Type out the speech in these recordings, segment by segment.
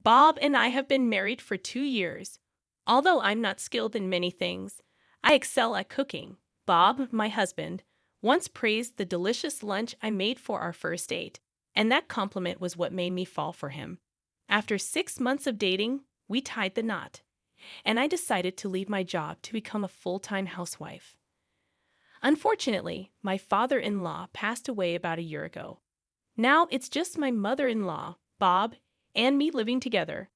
Bob and I have been married for 2 years. Although I'm not skilled in many things, I excel at cooking. Bob, my husband, once praised the delicious lunch I made for our first date, and that compliment was what made me fall for him. After 6 months of dating, we tied the knot, and I decided to leave my job to become a full-time housewife. Unfortunately, my father-in-law passed away about a year ago. Now it's just my mother-in-law, Bob, and me living together.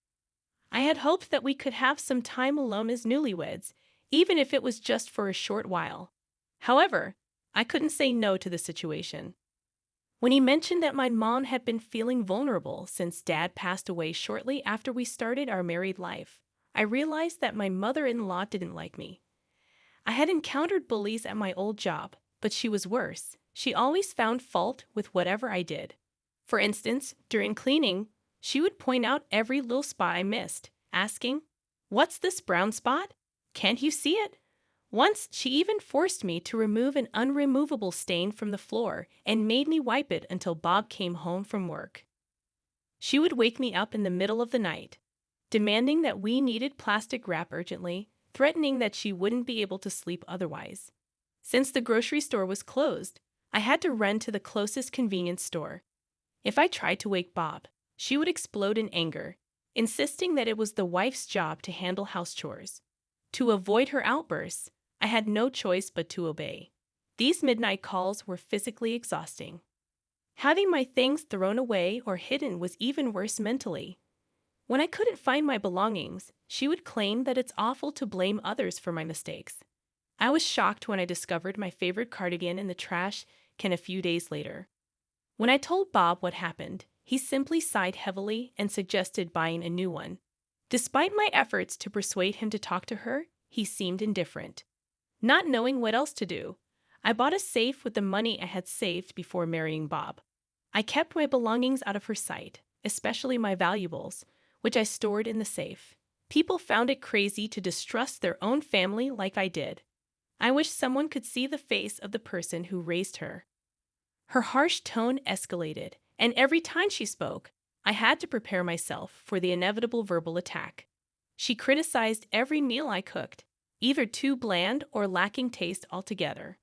I had hoped that we could have some time alone as newlyweds, even if it was just for a short while. However, I couldn't say no to the situation. When he mentioned that my mom had been feeling vulnerable since Dad passed away shortly after we started our married life, I realized that my mother-in-law didn't like me. I had encountered bullies at my old job, but she was worse. She always found fault with whatever I did. For instance, during cleaning, she would point out every little spot I missed, asking, "What's this brown spot? Can't you see it?" Once, she even forced me to remove an unremovable stain from the floor and made me wipe it until Bob came home from work. She would wake me up in the middle of the night, demanding that we needed plastic wrap urgently, threatening that she wouldn't be able to sleep otherwise. Since the grocery store was closed, I had to run to the closest convenience store. If I tried to wake Bob, she would explode in anger, insisting that it was the wife's job to handle house chores. To avoid her outbursts, I had no choice but to obey. These midnight calls were physically exhausting. Having my things thrown away or hidden was even worse mentally. When I couldn't find my belongings, she would claim that it's awful to blame others for my mistakes. I was shocked when I discovered my favorite cardigan in the trash can a few days later. When I told Bob what happened, he simply sighed heavily and suggested buying a new one. Despite my efforts to persuade him to talk to her, he seemed indifferent. Not knowing what else to do, I bought a safe with the money I had saved before marrying Bob. I kept my belongings out of her sight, especially my valuables, which I stored in the safe. People found it crazy to distrust their own family like I did. I wish someone could see the face of the person who raised her. Her harsh tone escalated, and every time she spoke, I had to prepare myself for the inevitable verbal attack. She criticized every meal I cooked, either too bland or lacking taste altogether.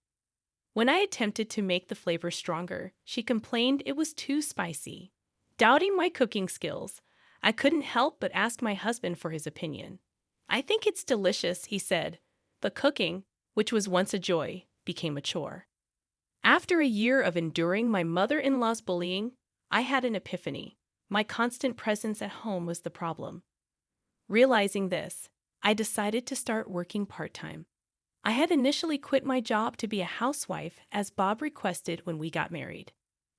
When I attempted to make the flavor stronger, she complained it was too spicy. Doubting my cooking skills, I couldn't help but ask my husband for his opinion. "I think it's delicious," he said, but cooking, which was once a joy, became a chore. After a year of enduring my mother-in-law's bullying, I had an epiphany. My constant presence at home was the problem. Realizing this, I decided to start working part-time. I had initially quit my job to be a housewife as Bob requested when we got married.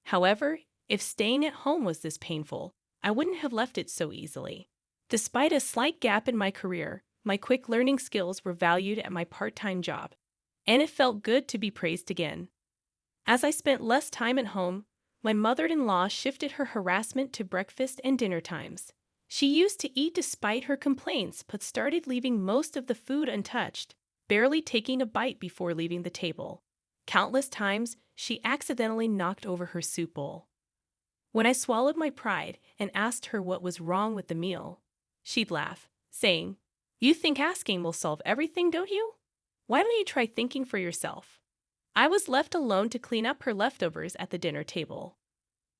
However, if staying at home was this painful, I wouldn't have left it so easily. Despite a slight gap in my career, my quick learning skills were valued at my part-time job, and it felt good to be praised again. As I spent less time at home, my mother-in-law shifted her harassment to breakfast and dinner times. She used to eat despite her complaints but started leaving most of the food untouched, barely taking a bite before leaving the table. Countless times, she accidentally knocked over her soup bowl. When I swallowed my pride and asked her what was wrong with the meal, she'd laugh, saying, "You think asking will solve everything, don't you? Why don't you try thinking for yourself?" I was left alone to clean up her leftovers at the dinner table.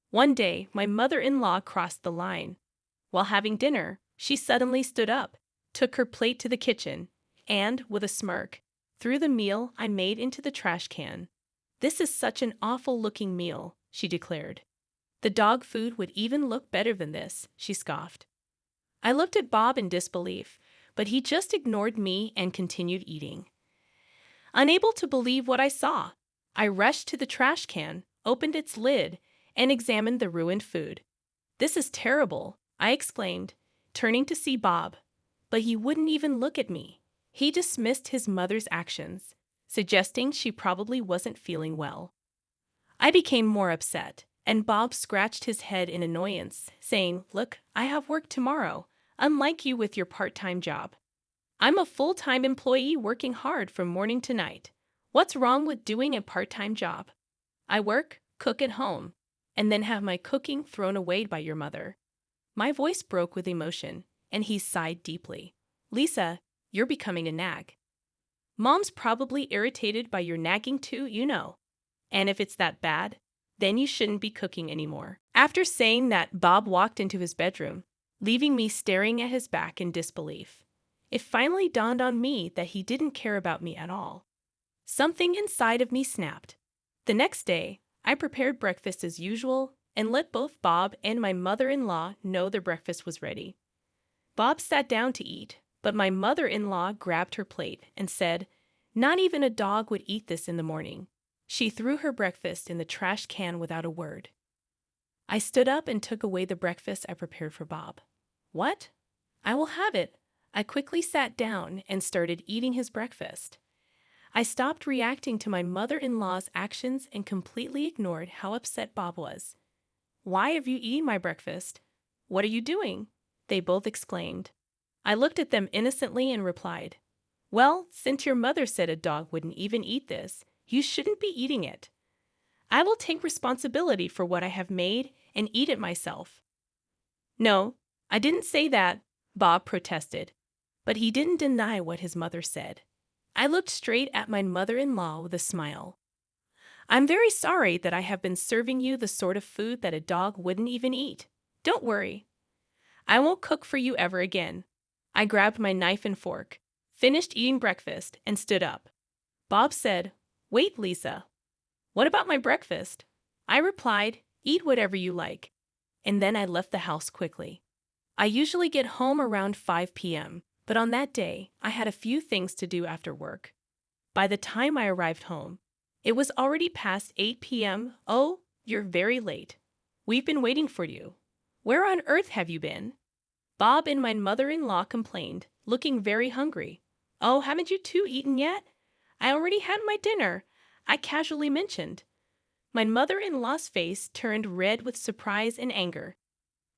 One day, my mother-in-law crossed the line. While having dinner, she suddenly stood up, took her plate to the kitchen, and, with a smirk, threw the meal I made into the trash can. "This is such an awful-looking meal," she declared. "The dog food would even look better than this," she scoffed. I looked at Bob in disbelief, but he just ignored me and continued eating. Unable to believe what I saw, I rushed to the trash can, opened its lid, and examined the ruined food. "This is terrible," I exclaimed, turning to see Bob, but he wouldn't even look at me. He dismissed his mother's actions, suggesting she probably wasn't feeling well. I became more upset, and Bob scratched his head in annoyance, saying, "Look, I have work tomorrow, unlike you with your part-time job. I'm a full-time employee working hard from morning to night. What's wrong with doing a part-time job? I work, cook at home, and then have my cooking thrown away by your mother." My voice broke with emotion, and he sighed deeply. Lisa, you're becoming a nag. Mom's probably irritated by your nagging too, you know. And if it's that bad, then you shouldn't be cooking anymore. After saying that, Bob walked into his bedroom, leaving me staring at his back in disbelief. It finally dawned on me that he didn't care about me at all. Something inside of me snapped. The next day, I prepared breakfast as usual and let both Bob and my mother-in-law know their breakfast was ready. Bob sat down to eat, but my mother-in-law grabbed her plate and said, "Not even a dog would eat this in the morning." She threw her breakfast in the trash can without a word. I stood up and took away the breakfast I prepared for Bob. "What? I will have it." I quickly sat down and started eating his breakfast. I stopped reacting to my mother-in-law's actions and completely ignored how upset Bob was. "Why have you eaten my breakfast? What are you doing?" they both exclaimed. I looked at them innocently and replied, "Well, since your mother said a dog wouldn't even eat this, you shouldn't be eating it. I will take responsibility for what I have made and eat it myself." "No, I didn't say that," Bob protested, but he didn't deny what his mother said. I looked straight at my mother-in-law with a smile. "I'm very sorry that I have been serving you the sort of food that a dog wouldn't even eat. Don't worry. I won't cook for you ever again." I grabbed my knife and fork, finished eating breakfast, and stood up. Bob said, "Wait, Lisa. What about my breakfast?" I replied, "Eat whatever you like." And then I left the house quickly. I usually get home around 5 p.m., but on that day, I had a few things to do after work. By the time I arrived home, it was already past 8 p.m. "Oh, you're very late. We've been waiting for you. Where on earth have you been?" Bob and my mother-in-law complained, looking very hungry. "Oh, haven't you two eaten yet?" "I already had my dinner," I casually mentioned. My mother-in-law's face turned red with surprise and anger.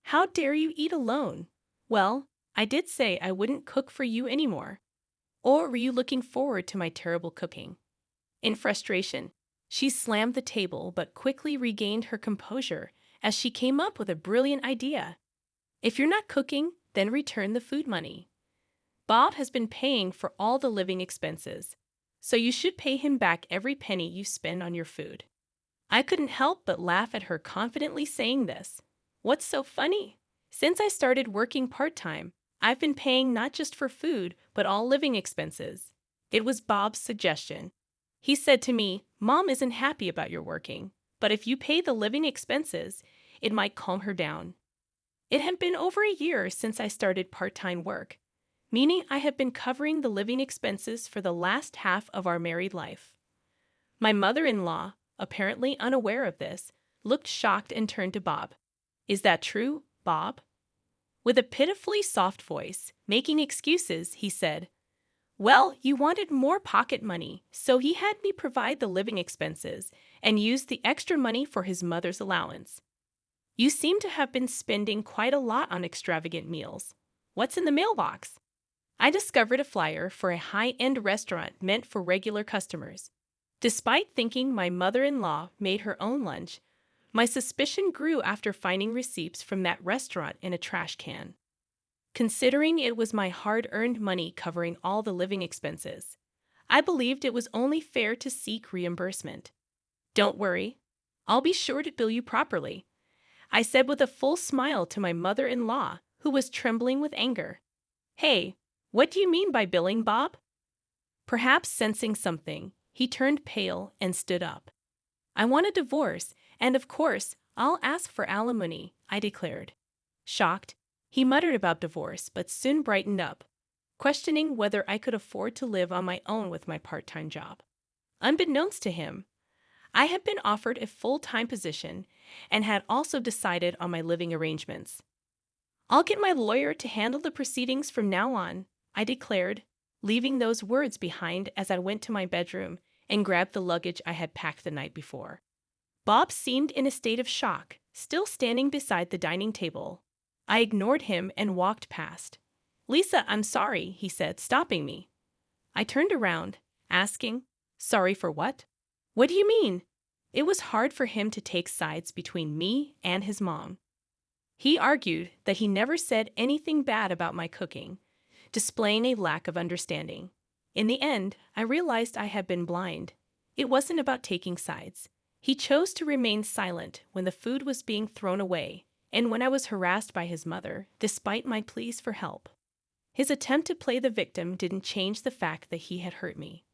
"How dare you eat alone? Well, I did say I wouldn't cook for you anymore. Or were you looking forward to my terrible cooking?" In frustration, she slammed the table but quickly regained her composure as she came up with a brilliant idea. "If you're not cooking, then return the food money. Bob has been paying for all the living expenses, so you should pay him back every penny you spend on your food." I couldn't help but laugh at her confidently saying this. What's so funny? Since I started working part-time, I've been paying not just for food, but all living expenses. It was Bob's suggestion. He said to me, "Mom isn't happy about your working, but if you pay the living expenses, it might calm her down." It had been over a year since I started part-time work, meaning I have been covering the living expenses for the last half of our married life. My mother-in-law, apparently unaware of this, looked shocked and turned to Bob. "Is that true, Bob?" With a pitifully soft voice, making excuses, he said, "Well, you wanted more pocket money, so he had me provide the living expenses and use the extra money for his mother's allowance. You seem to have been spending quite a lot on extravagant meals. What's in the mailbox?" I discovered a flyer for a high-end restaurant meant for regular customers. Despite thinking my mother-in-law made her own lunch, my suspicion grew after finding receipts from that restaurant in a trash can. Considering it was my hard-earned money covering all the living expenses, I believed it was only fair to seek reimbursement. "Don't worry, I'll be sure to bill you properly," I said with a full smile to my mother-in-law, who was trembling with anger. "Hey, what do you mean by billing, Bob?" Perhaps sensing something, he turned pale and stood up. "I want a divorce, and of course, I'll ask for alimony," I declared. Shocked, he muttered about divorce but soon brightened up, questioning whether I could afford to live on my own with my part-time job. Unbeknownst to him, I had been offered a full-time position and had also decided on my living arrangements. "I'll get my lawyer to handle the proceedings from now on," I declared, leaving those words behind as I went to my bedroom and grabbed the luggage I had packed the night before. Bob seemed in a state of shock, still standing beside the dining table. I ignored him and walked past. "Lisa, I'm sorry," he said, stopping me. I turned around, asking, "Sorry for what?" "What do you mean?" It was hard for him to take sides between me and his mom. He argued that he never said anything bad about my cooking, displaying a lack of understanding. In the end, I realized I had been blind. It wasn't about taking sides. He chose to remain silent when the food was being thrown away and when I was harassed by his mother, despite my pleas for help. His attempt to play the victim didn't change the fact that he had hurt me.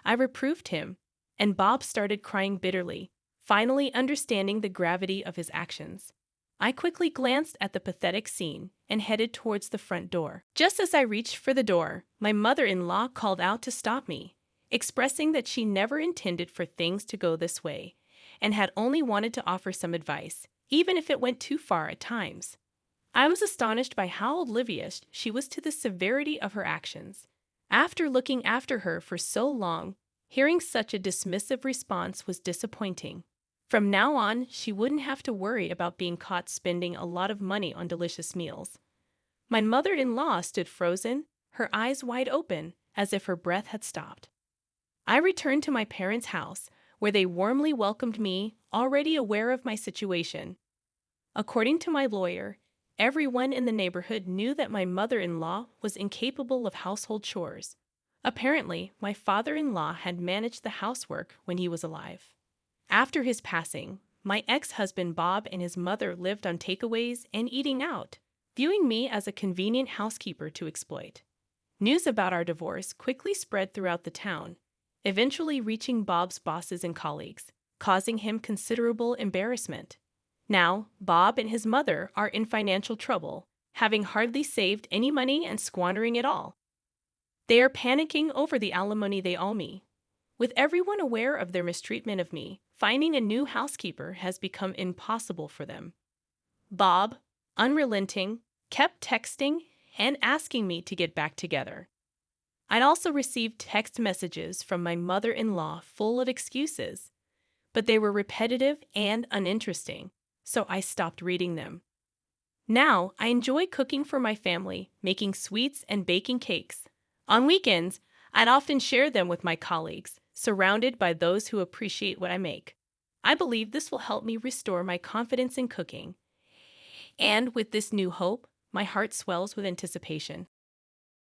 I reproved him, and Bob started crying bitterly, finally understanding the gravity of his actions. I quickly glanced at the pathetic scene and headed towards the front door. Just as I reached for the door, my mother-in-law called out to stop me, expressing that she never intended for things to go this way and had only wanted to offer some advice, even if it went too far at times. I was astonished by how oblivious she was to the severity of her actions. After looking after her for so long, hearing such a dismissive response was disappointing. From now on, she wouldn't have to worry about being caught spending a lot of money on delicious meals. My mother-in-law stood frozen, her eyes wide open, as if her breath had stopped. I returned to my parents' house, where they warmly welcomed me, already aware of my situation. According to my lawyer, everyone in the neighborhood knew that my mother-in-law was incapable of household chores. Apparently, my father-in-law had managed the housework when he was alive. After his passing, my ex-husband Bob and his mother lived on takeaways and eating out, viewing me as a convenient housekeeper to exploit. News about our divorce quickly spread throughout the town, eventually reaching Bob's bosses and colleagues, causing him considerable embarrassment. Now, Bob and his mother are in financial trouble, having hardly saved any money and squandering it all. They are panicking over the alimony they owe me. With everyone aware of their mistreatment of me, finding a new housekeeper has become impossible for them. Bob, unrelenting, kept texting and asking me to get back together. I'd also received text messages from my mother-in-law full of excuses, but they were repetitive and uninteresting, so I stopped reading them. Now, I enjoy cooking for my family, making sweets and baking cakes. On weekends, I'd often share them with my colleagues, surrounded by those who appreciate what I make. I believe this will help me restore my confidence in cooking. And with this new hope, my heart swells with anticipation.